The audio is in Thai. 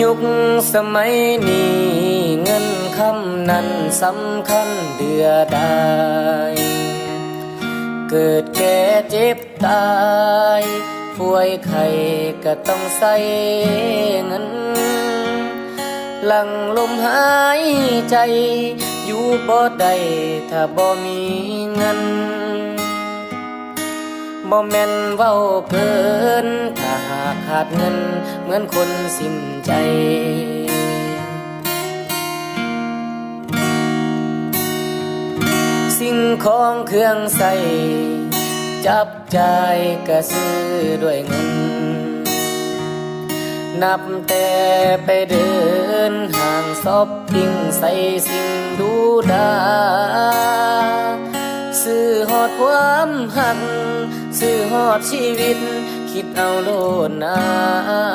ยุคสมัยนี้เงินคำนั้นสำคัญเดือดายเกิดแก่เจ็บตายป่วยไข้ก็ต้องใส่เงินหลั่งลมหายใจอยู่บ่ได้ถ้าบ่มีเงินบ่แม่นเว้าเกินถ้าหากขาดเงินเหมือนคนสิ้นใจสิ่งของเครื่องใส่จับจ่ายก็ซื้อด้วยเงินนับแต่ไปเดินห้างช้อปปิ้งใส่สิ่งดูดาซื้อฮอดความหักซื้อฮอดชีวิตคิดเอาโลดนา